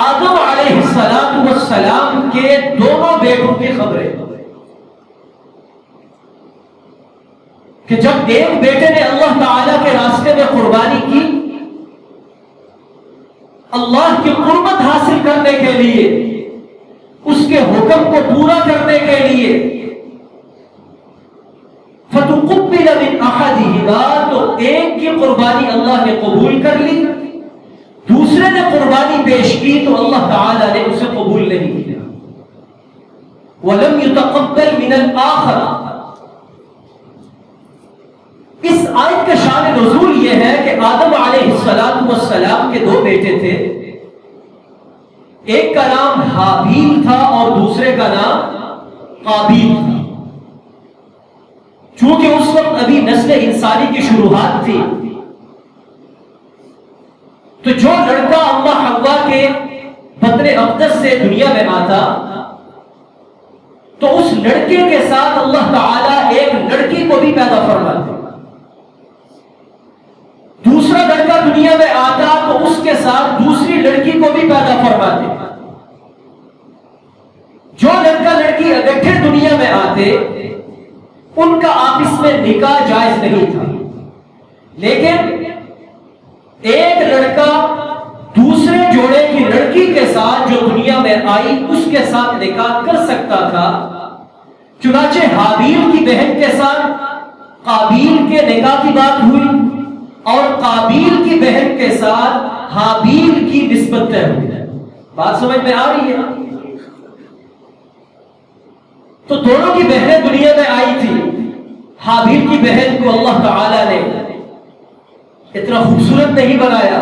آدم علیہ السلام کے دونوں بیٹوں کی خبریں کہ جب ایک بیٹے نے اللہ تعالی کے راستے میں قربانی کی اللہ کی قربت حاصل کرنے کے لیے، اس کے حکم کو پورا کرنے کے لیے، فتقبل من احدہما، تو ایک کی قربانی اللہ نے قبول کر لی، دوسرے نے قربانی پیش کی تو اللہ تعالی نے اسے قبول نہیں کیا۔ وَلَمْ يُتَقَبَّلْ مِنَ الْآخَرِ، اس آیت کا شان نزول یہ ہے کہ آدم علیہ السلام کے دو بیٹے تھے، ایک کا نام حابیل تھا اور دوسرے کا نام قابیل تھا۔ چونکہ اس وقت ابھی نسل انسانی کی شروعات تھی، تو جو لڑکا اما حوا کے بطن اقدس سے دنیا میں آتا تو اس لڑکے کے ساتھ اللہ تعالی ایک لڑکی کو بھی پیدا فرماتے، دوسرا لڑکا دنیا میں آتا تو اس کے ساتھ دوسری لڑکی کو بھی پیدا فرماتے۔ جو لڑکا لڑکی اکٹھے دنیا میں آتے ان کا آپس میں نکاح جائز نہیں تھا، لیکن ایک لڑکا دوسرے جوڑے کی لڑکی کے ساتھ جو دنیا میں آئی اس کے ساتھ نکاح کر سکتا تھا۔ چنانچہ حابیل کی بہن کے ساتھ قابیل کے نکاح کی بات ہوئی اور قابیل کی بہن کے ساتھ حابیل کی نسبت طے ہوئی۔ بات سمجھ میں آ رہی ہے؟ تو دونوں کی بہنیں دنیا میں آئی تھی۔ حابیل کی بہن کو اللہ تعالی نے اتنا خوبصورت نہیں بنایا،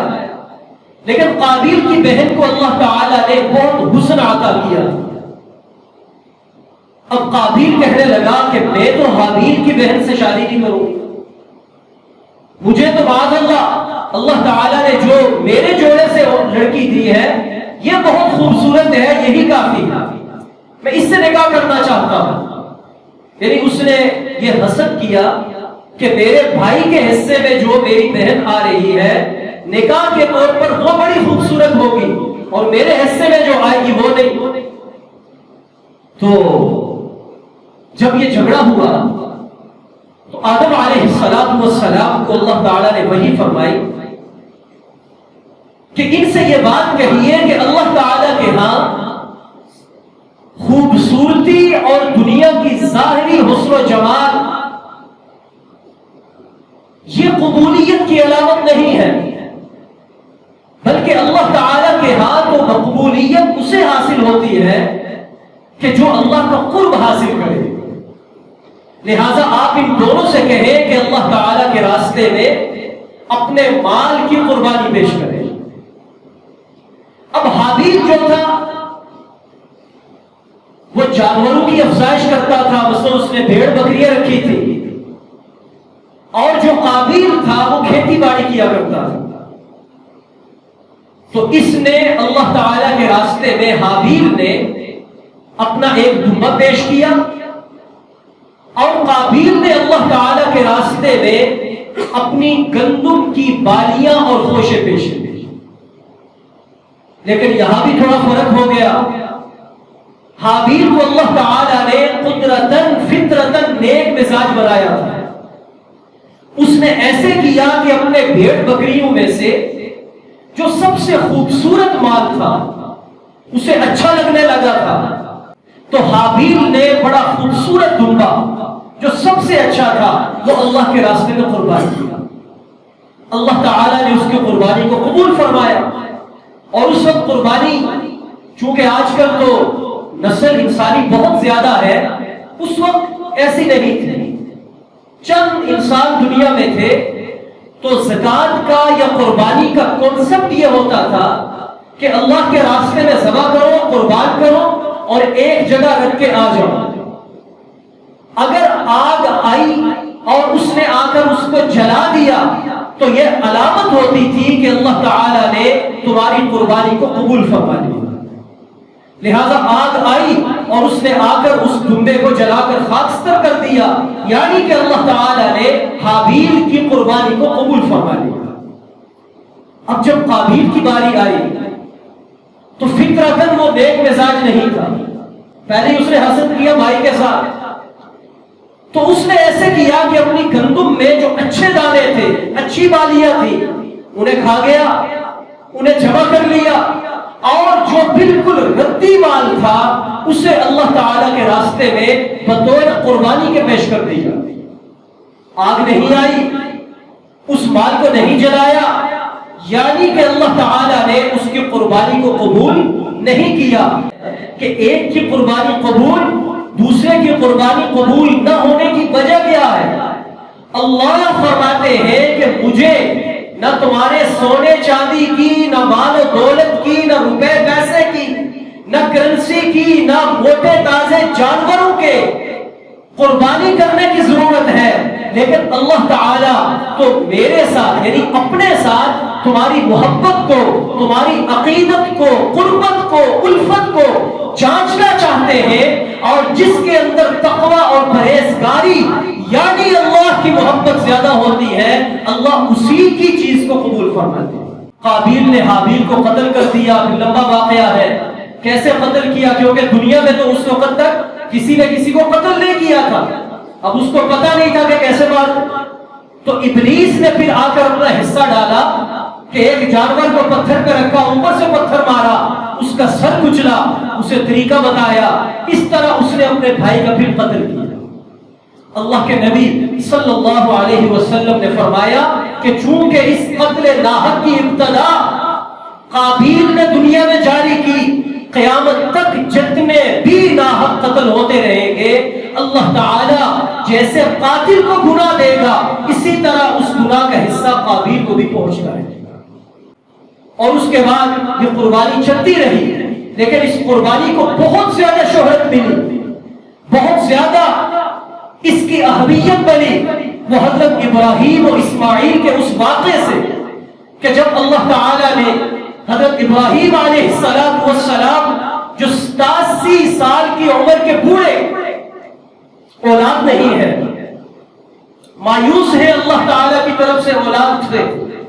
لیکن قابیل کی بہن کو اللہ تعالی نے بہت حسن عطا کیا۔ اب قابیل کہنے لگا کہ میں تو حابیل کی بہن سے شادی نہیں کروں، مجھے تو معاذ اللہ تعالی نے جو میرے جوڑے سے لڑکی دی ہے یہ بہت خوبصورت ہے، یہی کافی ہے، میں اس سے نکاح کرنا چاہتا ہوں۔ یعنی اس نے یہ حسد کیا کہ میرے بھائی کے حصے میں جو میری بہن آ رہی ہے نکاح کے طور پر وہ بڑی خوبصورت ہوگی اور میرے حصے میں جو آئے گی وہ نہیں۔ تو جب یہ جھگڑا ہوا تو آدم علیہ السلام کو اللہ تعالی نے وحی فرمائی کہ ان سے یہ بات کہیے کہ اللہ تعالی کے ہاں خوبصورتی اور دنیا کی ظاہری حسن و جمال یہ قبولیت کی علامت نہیں ہے، بلکہ اللہ تعالی کے ہاں تو مقبولیت اسے حاصل ہوتی ہے کہ جو اللہ کا قرب حاصل کرے۔ لہذا آپ ان دونوں سے کہیں کہ اللہ تعالی کے راستے میں اپنے مال کی قربانی پیش کرے۔ اب حابیل جو تھا وہ جانوروں کی افزائش کرتا تھا، مثلا اس نے بھیڑ بکریاں رکھی تھی، اور جو قابیل تھا وہ کھیتی باڑی کیا کرتا تھا۔ تو اس نے اللہ تعالی کے راستے میں حابیل نے اپنا ایک دمبا پیش کیا اور قابیل نے اللہ تعالی کے راستے میں اپنی گندم کی بالیاں اور خوشے پیش کی۔ لیکن یہاں بھی تھوڑا فرق ہو گیا۔ حابیل کو اللہ تعالی نے قدرتاً فطرتاً نیک مزاج بنایا تھا، اس نے ایسے کیا کہ اپنے بھیڑ بکریوں میں سے جو سب سے خوبصورت مال تھا اسے اچھا لگنے لگا تھا، تو حابیل نے بڑا خوبصورت دمبا جو سب سے اچھا تھا وہ اللہ کے راستے میں قربان کیا۔ اللہ تعالی نے اس کی قربانی کو قبول فرمایا، اور اس وقت قربانی چونکہ آج کل تو نسل انسانی بہت زیادہ ہے، اس وقت ایسی نہیں تھی، چند انسان دنیا میں تھے، تو زکات کا یا قربانی کا کنسپٹ یہ ہوتا تھا کہ اللہ کے راستے میں ذبح کرو، قربان کرو اور ایک جگہ رکھ کے آ جاؤ۔ اگر آگ آئی اور اس نے آ کر اس کو جلا دیا تو یہ علامت ہوتی تھی کہ اللہ تعالی نے تمہاری قربانی کو قبول فرما لیا۔ لہذا آگ آئی اور اس نے آ کر اس دمبے کو جلا کر خاکستر کر دیا، یعنی کہ اللہ تعالی نے حابیل کی قربانی کو قبول فرما لیا۔ اب جب قابیل کی باری آئی تو فطرتاً وہ نیک مزاج نہیں تھا. پہلے اس نے حسد کیا بھائی کے ساتھ، تو اس نے ایسے کیا کہ اپنی گندم میں جو اچھے دانے تھے، اچھی بالیاں تھی، انہیں کھا گیا، انہیں جمع کر لیا، اور جو بالکل ردی مال تھا اسے اللہ تعالیٰ کے راستے میں بطور قربانی کے پیش کر دیا. آگ نہیں آئی، اس مال کو نہیں جلایا، یعنی کہ اللہ تعالیٰ نے اس کی قربانی کو قبول نہیں کیا. کہ ایک کی قربانی قبول، دوسرے کی قربانی قبول نہ ہونے کی وجہ کیا ہے؟ اللہ فرماتے ہیں کہ مجھے نہ تمہارے سونے چاندی کی، نہ مال و دولت کی، نہ روپے پیسے کی، نہ کرنسی کی، نہ موٹے تازے جانوروں کے قربانی کرنے کی ضرورت ہے، لیکن اللہ تعالیٰ تو میرے ساتھ یعنی اپنے ساتھ تمہاری محبت کو، تمہاری عقیدت کو، قربت کو، الفت کو جانچنا چاہتے ہیں، اور جس کے اندر تقوی اور پرہیزگاری یعنی اللہ کی محبت زیادہ ہوتی ہے، اللہ اسی کی چیز کو قبول فرماتے ہیں. قابیل نے حابیل کو قتل کر دیا، لمبا واقعہ ہے کیسے قتل کیا، کیونکہ دنیا میں تو اس وقت تک کسی نے کسی کو قتل نہیں کیا تھا، اب اس کو پتہ نہیں تھا کہ کیسے مار. تو ابلیس نے پھر آ کر اپنا حصہ ڈالا کہ ایک جانور کو پتھر پہ رکھا، اوپر سے پتھر مارا، اس کا سر کچلا، اسے طریقہ بتایا، اس طرح اس نے اپنے بھائی کا پھر قتل کیا. اللہ کے نبی صلی اللہ علیہ وسلم نے فرمایا کہ چونکہ اس قتل ناحق کی ابتدا قابیل نے دنیا میں جاری کی، قیامت تک جتنے بھی ناحق قتل ہوتے رہیں گے، اللہ تعالیٰ جیسے قاتل کو گناہ دے گا، اسی طرح اس گناہ کا حصہ قابیل کو بھی پہنچتا ہے. اور اس کے بعد یہ قربانی چلتی رہی، لیکن اس قربانی کو بہت زیادہ شہرت ملی، بہت زیادہ اس کی اہمیت بنی. وہ حضرت ابراہیم اور اسماعیل کے اس واقعے سے کہ جب اللہ تعالیٰ نے حضرت ابراہیم علیہ السلام جو 87 سال کی عمر کے بوڑھے، اولاد نہیں ہے، مایوس ہے اللہ تعالیٰ کی طرف سے اولاد سے،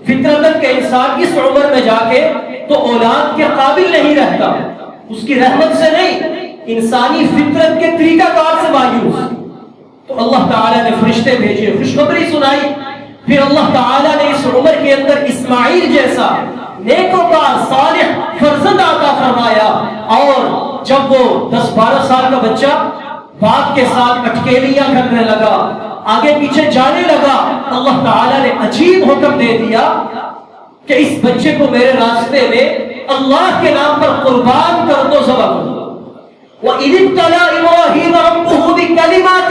فطرتاً کے انسان اس عمر میں جا کے تو اولاد کے قابل نہیں رہتا، اس کی رحمت سے نہیں، انسانی فطرت کے طریقہ کار سے مایوس. تو اللہ تعالیٰ نے فرشتے بھیجے، خوشخبری سنائی. پھر اللہ تعالیٰ نے اس عمر کے اندر اسماعیل جیسا نیکوکار صالح فرزند عطا فرمایا. اور جب وہ 10-12 سال کا بچہ باپ کے ساتھ اٹکیلیاں کرنے لگا، آگے پیچھے جانے لگا، اللہ تعالیٰ نے عجیب حکم دے دیا کہ اس بچے کو میرے راستے میں اللہ کے نام پر قربان کر دو، ذبح کر دو. وَإِذِ ابْتَلَىٰ إِبْرَاهِيمَ رَبُّهُ بِكَلِمَاتٍ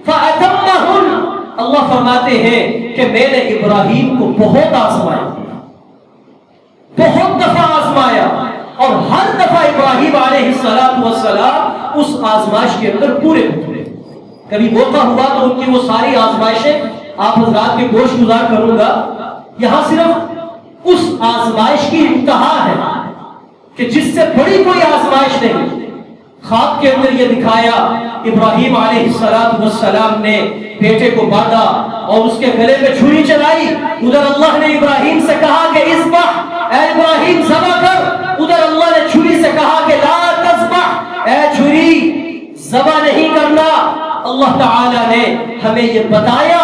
فَأَتَمَّهُنَّ. اللہ فرماتے ہیں کہ میں نے ابراہیم کو بہت آزمایا، بہت دفعہ آزمایا، اور ہر دفعہ ابراہیم علیہ السلام اس آزمائش کے اندر پورے ہوئے. کبھی موقع ہوا تو ان کی وہ ساری آزمائشیں آپ حضرات کے گوش گزار کروں گا. یہاں صرف اس آزمائش کی انتہا ہے کہ جس سے بڑی کوئی آزمائش نہیں. خواب کے اندر یہ دکھایا، ابراہیم علیہ السلام نے بیٹے کو باندھا اور اس کے گلے میں چھری چلائی. ادھر اللہ نے ابراہیم سے کہا کہ اذبح، اے ابراہیم ذبح کر. ادھر اللہ نے چھری سے کہا کہ لا تذبح، اے چھری ذبح نہیں کرنا. اللہ تعالیٰ نے ہمیں یہ بتایا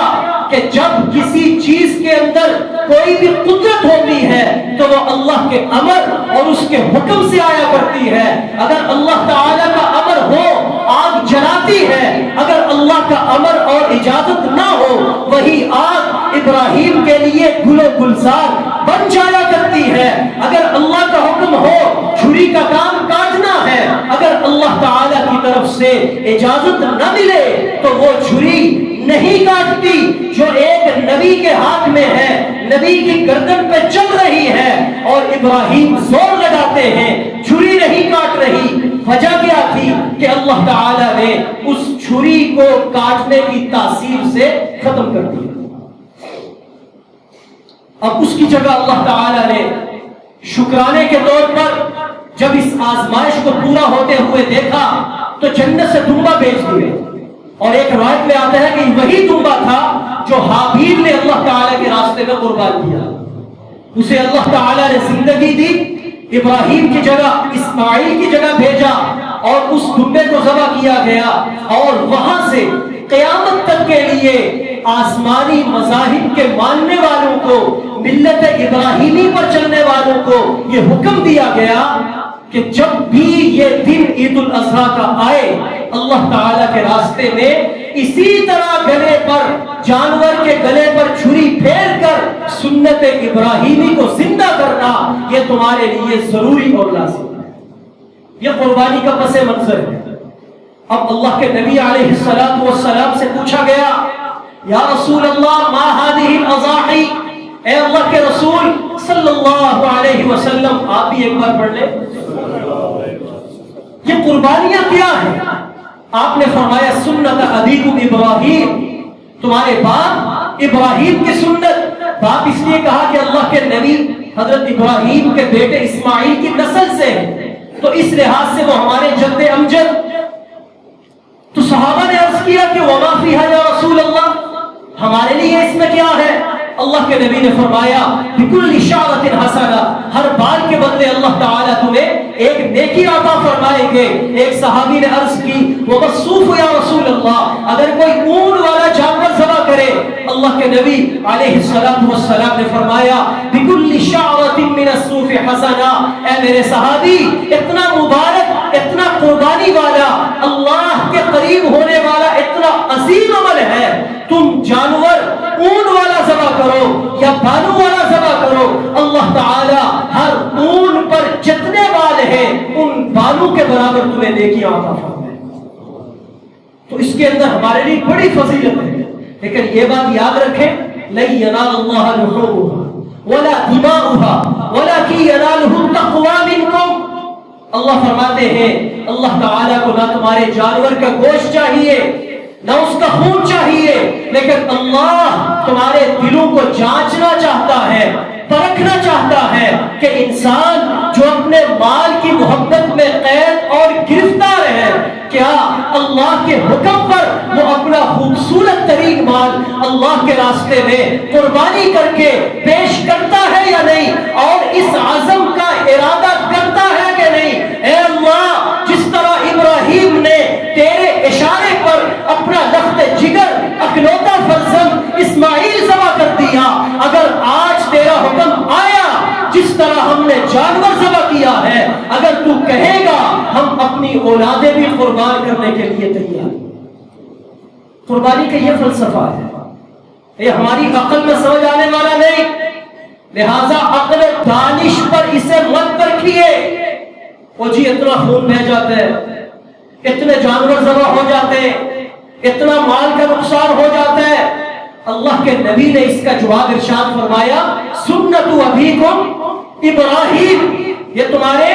کہ جب کسی چیز کے اندر کوئی بھی قدرت ہوتی ہے تو وہ اللہ کے امر اور اس کے حکم سے آیا کرتی ہے. اگر اللہ تعالیٰ کا امر ہو آگ جلاتی ہے، اگر اللہ کا امر اور اجازت نہ ہو وہی آگ ابراہیم کے لیے گل و گلزار بن جایا کرتی ہے. اگر اللہ کا حکم ہو چھری کا کام کاٹنا ہے، اگر اللہ تعالیٰ کی طرف سے اجازت نہ ملے تو وہ چھری نہیں کاٹتی. جو ایک نبی کے ہاتھ میں ہے، نبی کی گردن پہ چل رہی ہے، اور ابراہیم زور لگاتے ہیں، چھری نہیں کاٹ رہی. وجہ کیا تھی کہ اللہ تعالیٰ نے اس چھری کو کاٹنے کی تاثیر سے ختم کر دیا. اب اس کی جگہ اللہ تعالیٰ نے شکرانے کے طور پر جب اس آزمائش کو پورا ہوتے ہوئے دیکھا تو جنت سے دمبا بھیج دیے. اور ایک روایت میں آتا ہے کہ وہی دمبا تھا جو حابیل نے اللہ تعالیٰ کے راستے میں قربان کیا. اسے اللہ تعالیٰ نے زندگی دی، ابراہیم کی جگہ اسماعیل کی جگہ بھیجا اور اس دمبے کو ذبح کیا گیا، اور وہاں سے قیامت تک کے لیے آسمانی مذاہب کے ماننے والوں کو، ملت ابراہیمی پر چلنے والوں کو یہ حکم دیا گیا کہ جب بھی یہ دن عید الاضحیٰ کا آئے، اللہ تعالیٰ کے راستے میں اسی طرح گلے پر، جانور کے گلے پر چھری پھیر کر سنت ابراہیمی کو زندہ کرنا یہ تمہارے لیے ضروری اور لازم ہے۔ یہ قربانی کا پس منظر ہے۔ اب اللہ کے نبی علیہ السلام سے پوچھا گیا، یا رسول اللہ ما هذه الاضاحی، اے اللہ کے رسول صلی اللہ علیہ وسلم، آپ بھی ایک بار پڑھ لیں، یہ قربانیاں کیا ہیں؟ آپ نے فرمایا سنت ابیکم ابراہیم، تمہارے باپ ابراہیم کی سنت۔ باپ اس لیے کہا کہ اللہ کے نبی حضرت ابراہیم کے بیٹے اسماعیل کی نسل سے ہیں، تو اس لحاظ سے وہ ہمارے جد امجد۔ تو صحابہ نے عرض کیا کہ وما فیہا یا رسول اللہ، ہمارے لیے اس میں کیا ہے؟ اللہ کے نبی نے فرمایا بکل شعرۃ حسنہ، ہر بال کے بدلے اللہ تعالیٰ تمہیں ایک نیکی عطا فرمائیں گے۔ ایک صحابی نے عرض کی وبالصوف یا رسول اللہ، اگر کوئی اونٹ والا جانور ذبح کرے، اللہ کے نبی علیہ السلام نے فرمایا بکل شعرۃ من الصوف حسنہ، اے میرے صحابی اتنا مبارک، اتنا قربانی والا، اللہ کے قریب ہونے والا اتنا عظیم عمل ہے، تم جانور اونٹ والا ذبح کرو یا بالوں والا ذبح کرو، اللہ تعالی ہر اونٹ پر جتنے بال ہیں ان بالوں کے برابر تمہیں نیکی عطا فرمائے۔ تو اس کے اندر ہمارے لیے بڑی فضیلت ہے، لیکن یہ بات یاد رکھیں لن ینال اللہ لحومها ولا دماؤها ولکن ینالہ التقوی منکم۔ اللہ فرماتے ہیں اللہ تعالیٰ کو نہ تمہارے جانور کا گوشت چاہیے نہ اس کا خون چاہیے، لیکن اللہ تمہارے دلوں کو جانچنا چاہتا ہے، پرکھنا چاہتا ہے کہ انسان جو اپنے مال کی محبت میں قید اور گرفتار ہے، کیا اللہ کے حکم پر وہ اپنا خوبصورت ترین مال اللہ کے راستے میں قربانی کر کے پیش کرتا ہے یا نہیں، اور اس عزم کا ارادہ کرتا ہے کہ نہیں؟ اے اللہ، جس طرح ابراہیم نے تیرے اشارے پر اپنا لخت جگر اکلوتا فرزند اسماعیل ذبح کر دیا، اگر آج تیرا حکم آیا جس طرح ہم نے جانور ذبح کیا ہے، اگر تو کہے گا ہم اپنی اولادیں بھی قربان کرنے کے لیے تیار۔ قربانی کا یہ فلسفہ ہے، یہ ہماری عقل میں سمجھ آنے والا نہیں، لہذا عقل دانش پر اسے مت پرکھیے۔ وہ جی اتنا خون بہ جاتا ہے، اتنے جانور ذبح ہو جاتے ہیں، اتنا مال کا نقصان ہو جاتا ہے۔ اللہ کے نبی نے اس کا جواب ارشاد فرمایا سنت ابیکم ابراہیم، یہ تمہارے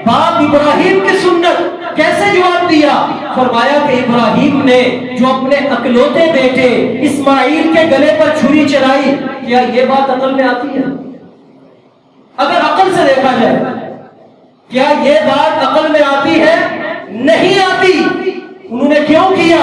باپ ابراہیم کی سنت۔ کیسے جواب دیا؟ فرمایا کہ ابراہیم نے جو اپنے اکلوتے بیٹے اسماعیل کے گلے پر چھری چلائی، کیا یہ بات عقل میں آتی ہے؟ اگر عقل سے دیکھا جائے کیا یہ بات عقل میں آتی ہے؟ نہیں آتی۔ انہوں نے کیوں کیا؟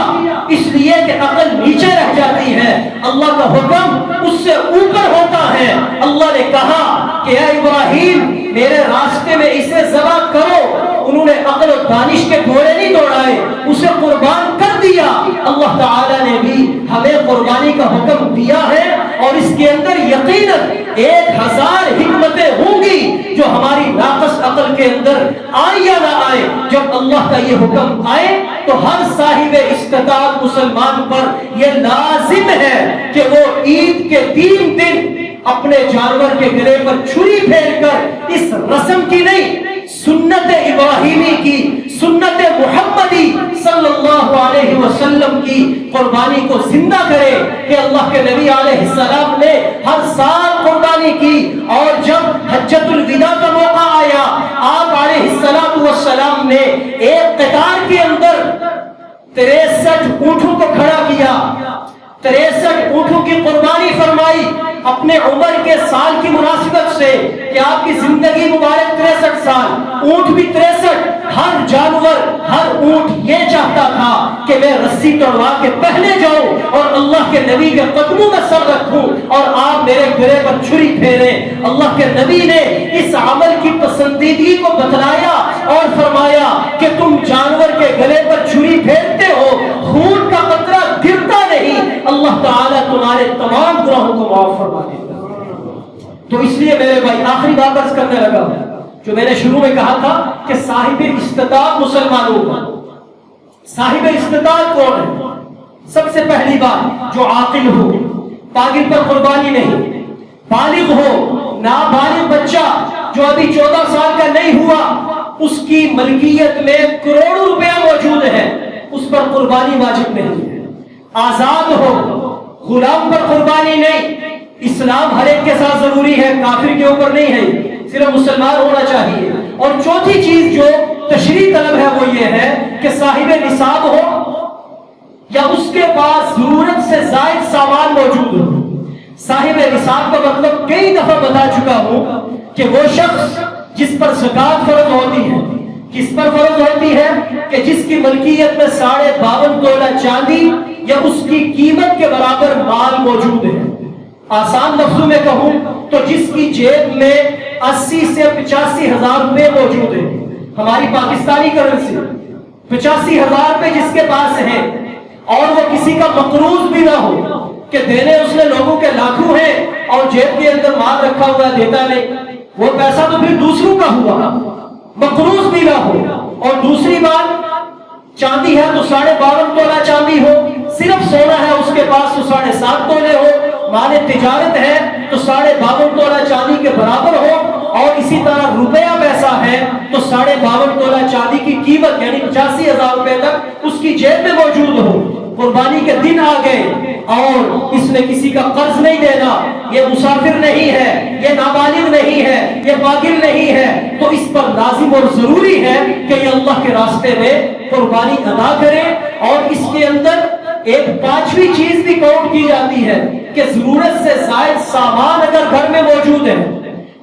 اس لیے کہ عقل نیچے رہ جاتی ہے، اللہ کا حکم اس سے اوپر ہوتا ہے۔ اللہ نے کہا کہ اے ابراہیم میرے راستے میں اسے ذبح کرو، انہوں نے عقل و دانش کے گھوڑے نہیں دوڑائے، اسے قربان کر دیا۔ اللہ تعالیٰ نے بھی ہمیں قربانی کا حکم دیا ہے، اور اس کے اندر یقیناً 1000 حکمتیں ہوں گی جو ہماری ناقص عقل کے اندر آئے یا نہ آئے۔ جب اللہ کا یہ حکم آئے تو ہر صاحب استطاعت مسلمان پر یہ لازم ہے کہ وہ عید کے 3 دن اپنے جانور کے گلے پر چھری پھیر کر اس رسم کی نہیں، سنت ابراہیمی کی، سنت محمدی صلی اللہ علیہ وسلم کی قربانی کو زندہ کرے کہ اللہ کے نبی علیہ السلام نے ہر سال قربانی کی، اور جب حجۃ الوداع کا موقع آیا آپ علیہ السلام نے ایک قطار کے اندر 63 اونٹوں کو کھڑا کیا، 63 اونٹوں کی قربانی فرمائی، اپنے عمر کے سال کی مناسبت سے کہ آپ کی زندگی مبارک 63 سال، اونٹ بھی 63، ہر جانور ہر اونٹ یہ چاہتا تھا کہ میں رسی توڑوا کے پہلے جاؤں اور اللہ کے نبی کے قدموں میں سر رکھوں اور آپ میرے گرے پر چھری پھیریں۔ اللہ کے نبی نے اس عمل کی پسندیدگی کو بتلایا اور فرمایا کہ تم جانور کے گلے پر چھری پھیرتے ہو، خون کا قطرہ گرتا نہیں، اللہ تعالیٰ تمہارے تمام گناہوں کو معاف فرما دیتا۔ تو اس لیے میرے بھائی آخری بات عرض کرنے لگا جو میں نے شروع میں کہا تھا کہ صاحب استطاعت مسلمانوں کا، صاحب استطاعت کون ہے؟ سب سے پہلی بات جو عاقل ہو، پاگل پر قربانی نہیں، بالغ ہو، نابالغ بچہ جو ابھی 14 سال کا نہیں ہوا، اس کی ملکیت میں کروڑوں روپیہ موجود ہے، اس پر قربانی واجب نہیں ہے۔ آزاد ہو، غلام پر قربانی نہیں۔ اسلام ہر ایک کے ساتھ ضروری ہے، کافر کے اوپر نہیں ہے، صرف مسلمان ہونا چاہیے۔ اور چوتھی چیز جو تشریح طلب ہے وہ یہ ہے کہ صاحب نصاب ہو یا اس کے پاس ضرورت سے زائد سامان موجود ہو۔ صاحب نصاب کا مطلب کئی دفعہ بتا چکا ہوں کہ وہ شخص جس پر زکات فرض ہوتی ہے، کس پر فرض ہوتی ہے کہ جس کی ملکیت میں 52.5 تولہ چاندی یا اس کی قیمت کے برابر مال موجود ہے۔ آسان لفظوں میں کہوں تو جس کی جیب میں 80 سے 85 ہزار روپے موجود ہیں، ہماری پاکستانی کرنسی 85 ہزار روپے جس کے پاس ہے، اور وہ کسی کا مقروض بھی نہ ہو کہ دینے اس نے لوگوں کے لاکھوں ہیں اور جیب کے اندر مال رکھا ہوا دیتا نہیں، وہ پیسہ تو پھر دوسروں کا ہوا، مقروض بھی نہ ہو۔ اور دوسری بات، چاندی ہے تو 52.5 تولہ چاندی ہو، صرف سونا ہے اس کے پاس تو 7.5 تولے ہو، مال تجارت ہے تو 52.5 تولہ چاندی کے برابر ہو، اور اسی طرح روپیہ پیسہ ہے تو 52.5 تولہ چاندی کی قیمت یعنی 85,000 روپے تک اس کی جیب میں موجود ہو۔ قربانی کے دن آ گئے اور اس نے کسی کا قرض نہیں دینا، یہ مسافر نہیں ہے، یہ نابالغ نہیں ہے، یہ پاگل نہیں ہے، تو اس پر لازم اور ضروری ہے کہ یہ اللہ کے راستے میں قربانی ادا کرے۔ اور اس کے اندر ایک 5ویں چیز بھی کاؤنٹ کی جاتی ہے کہ ضرورت سے زائد سامان اگر گھر میں موجود ہے،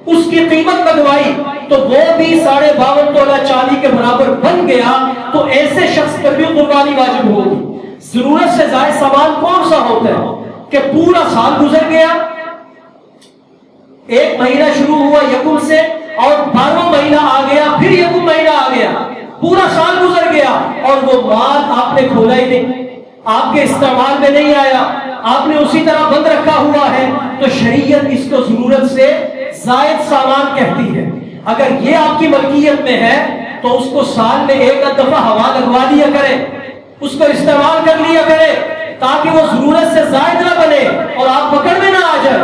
اس کی قیمت لگوائی تو وہ بھی 52.5 تولہ چاندی کے برابر بن گیا، تو ایسے شخص پر بھی قربانی واجب ہوگی۔ ضرورت سے زائد سامان کون سا ہوتا ہے کہ پورا سال گزر گیا، ایک مہینہ شروع ہوا یکم سے اور 12واں مہینہ آ گیا، پھر یکم مہینہ آ گیا، پورا سال گزر گیا اور وہ مال آپ نے کھولا ہی نہیں، آپ کے استعمال میں نہیں آیا، آپ نے اسی طرح بند رکھا ہوا ہے، تو شریعت اس کو ضرورت سے زائد سامان کہتی ہے۔ اگر یہ آپ کی ملکیت میں ہے تو اس کو سال میں ایک دفعہ ہوا لگوا دیا کرے، اس کو استعمال کر لیا کرے تاکہ وہ ضرورت سے زائد نہ بنے اور آپ پکڑ میں نہ آ جائے۔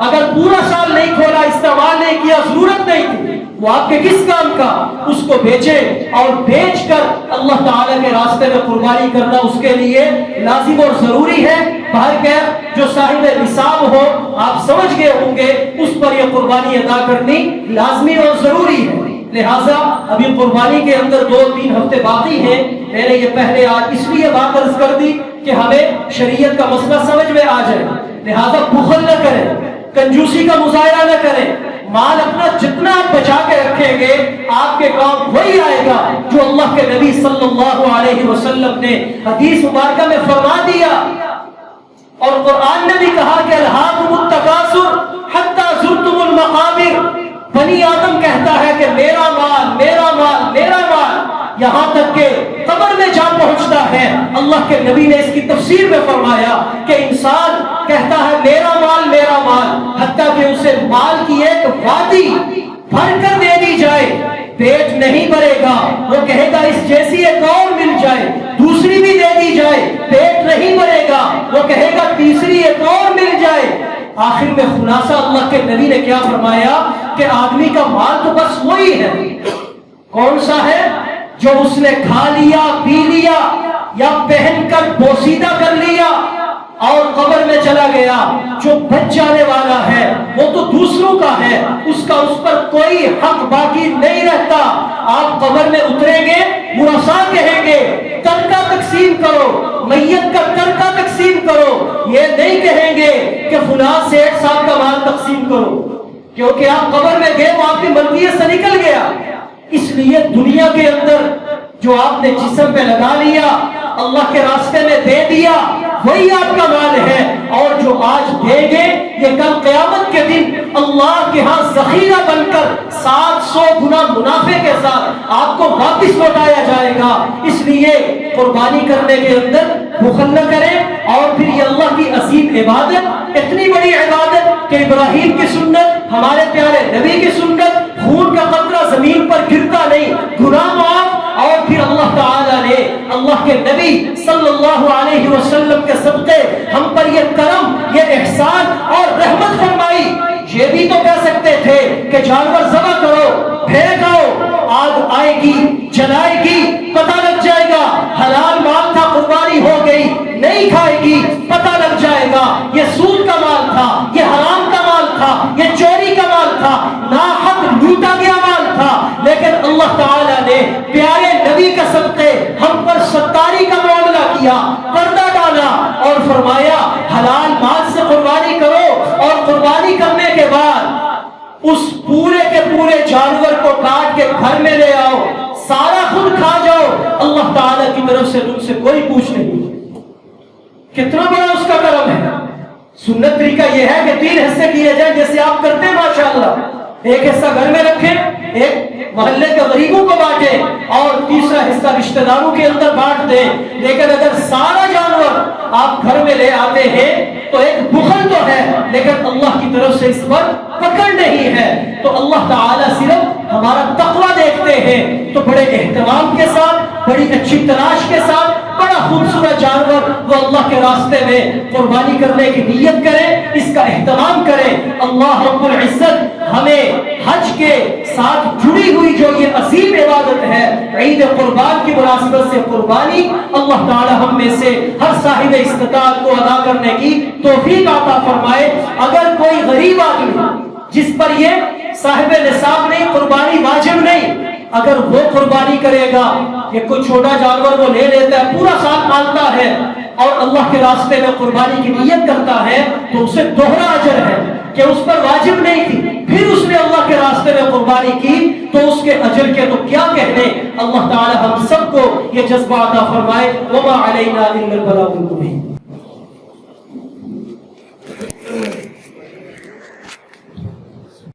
اگر پورا سال نہیں کھولا، استعمال نہیں کیا، ضرورت نہیں تھی، وہ آپ کے کس کام کا، اس کو بیچے اور بیچ کر اللہ تعالیٰ کے راستے میں قربانی کرنا اس کے لیے لازم اور ضروری ہے۔ بہرکیف جو صاحب نصاب ہو، آپ سمجھ گئے ہوں گے، اس پر یہ قربانی ادا کرنی لازمی اور ضروری ہے۔ لہٰذا ابھی قربانی کے اندر 2-3 ہفتے باقی ہیں، میں نے یہ پہلے آج اس لیے بات عرض کر دی کہ ہمیں شریعت کا مسئلہ سمجھ میں آ جائے۔ لہٰذا بخل نہ کریں، کنجوسی کا مظاہرہ نہ کریں، مال اپنا جتنا آپ بچا کے رکھیں گے آپ کے کام وہی آئے گا جو اللہ کے نبی صلی اللہ علیہ وسلم نے حدیث مبارکہ میں فرما دیا، اور قرآن نے بھی کہا کہ الہاکم التکاثر حتی زرتم المقابر۔ بنی آدم کہتا ہے کہ میرا مال میرا مال میرا مال، یہاں تک کہ قبر میں جا پہنچتا ہے۔ اللہ کے نبی نے اس کی تفسیر میں فرمایا کہ انسان کہتا ہے میرا مال، حتیٰ کہ اسے مال کی ایک وادی بھر کر دے دی جائے، پیٹ نہیں بھرے گا، وہ کہے گا اس جیسی ایک اور مل جائے، دوسری بھی دے دی جائے، پیٹ نہیں بھرے گا، وہ کہے گا تیسری ایک اور مل جائے۔ آخر میں خلاصہ اللہ کے نبی نے کیا فرمایا کہ آدمی کا مال تو بس وہی ہے، کون سا ہے؟ جو اس نے کھا لیا، پی لیا یا پہن کر بوسیدہ کر لیا اور قبر میں چلا گیا۔ جو بچ جانے والا ہے وہ تو دوسروں کا ہے، اس پر کوئی حق باقی نہیں رہتا۔ آپ قبر میں اتریں گے، ورثاء کہیں گے ترکہ تقسیم کرو، میت کا ترکہ تقسیم کرو، یہ نہیں کہیں گے کہ فلاں سیٹ صاحب کا مال تقسیم کرو، کیونکہ آپ قبر میں گئے وہ آپ کی ملکیت سے نکل گیا۔ اس لیے دنیا کے اندر جو آپ نے جسم پہ لگا لیا، اللہ کے راستے میں دے دیا، وہی آپ کا مال ہے، اور جو آج دیں گے یہ کل قیامت کے دن اللہ کے ہاں ذخیرہ بن کر 700 گنا منافع کے ساتھ آپ کو واپس لوٹایا جائے گا۔ اس لیے قربانی کرنے کے اندر بخل نہ کریں، اور پھر یہ اللہ کی عظیم عبادت، اتنی بڑی عبادت کہ ابراہیم کی سنت، ہمارے پیارے نبی کی سنت، خون کا قطرہ زمین پر گرتا نہیں، گناہ معاف، اور پھر اللہ تعالیٰ نے اللہ کے نبی صلی اللہ علیہ وسلم کے صدقے ہم پر یہ کرم، یہ احسان اور رحمت فرمائی۔ یہ بھی تو کہہ سکتے تھے کہ جانور ذبح کرو، پھینک آؤ، آگ آئے گی، جلائے گی، پتہ لگ جائے گا، حلال مال تھا، قربانی ہو گئی، نہیں کھائے گی، پتہ لگ جائے گا یہ سود کا مال تھا، یہ حرام کا مال تھا، یہ چوری کا مال تھا، ناحق لوٹا گیا مال تھا۔ لیکن اللہ تعالیٰ نے پیارے نبی کے صدقے ہم پر ستاری کا معاملہ کیا، پردہ ڈالا، اور فرمایا حلال مال سے قربانی کرو، اور قربانی کرنے کے بعد اس پورے کے پورے جانور کو کاٹ کے گھر میں لے آؤ، سارا خود کھا جاؤ، اللہ تعالیٰ کی طرف سے تم سے کوئی پوچھ نہیں۔ کتنا بڑا اس کا کرم ہے۔ سنت طریقہ یہ ہے کہ 3 حصے کیے جائیں جیسے آپ کرتے ہیں ماشاءاللہ، ایک حصہ گھر میں رکھیں، ایک محلے کے غریبوں کو بانٹیں، اور تیسرا حصہ رشتہ داروں کے اندر بانٹ دیں۔ لیکن اگر سارا جانور آپ گھر میں لے آتے ہیں تو ایک بخل تو ہے، لیکن اللہ کی طرف سے اس پر پکڑ نہیں ہے۔ تو اللہ تعالیٰ صرف ہمارا تقوی دیکھتے ہیں، تو بڑے اہتمام کے ساتھ، بڑی اچھی تلاش کے ساتھ بڑا خوبصورت جانور وہ اللہ کے راستے میں قربانی کرنے کی نیت کریں، اس کا اہتمام کریں۔ اللہ رب العزت ہمیں حج کے ساتھ جڑی ہوئی جو یہ عظیم عبادت ہے، عید قربان کی مناسبت سے قربانی، اللہ تعالی ہم میں سے ہر صاحب استطاعت کو ادا کرنے کی توفیق عطا فرمائے۔ اگر کوئی غریب آدمی جس پر یہ صاحب نصاب نہیں، قربانی واجب نہیں، اگر وہ قربانی کرے گا، یہ کوئی چھوٹا جانور وہ لے لیتا ہے، پورا سال پالتا ہے اور اللہ کے راستے میں قربانی کی نیت کرتا ہے، تو اسے دوہرا اجر ہے کہ اس پر واجب نہیں تھی، پھر اس نے اللہ کے راستے میں قربانی کی، تو اس کے اجر کے تو کیا کہنے۔ اللہ تعالی ہم سب کو یہ جذبہ عطا فرمائے۔ وما علینا الا البلاغ المبین۔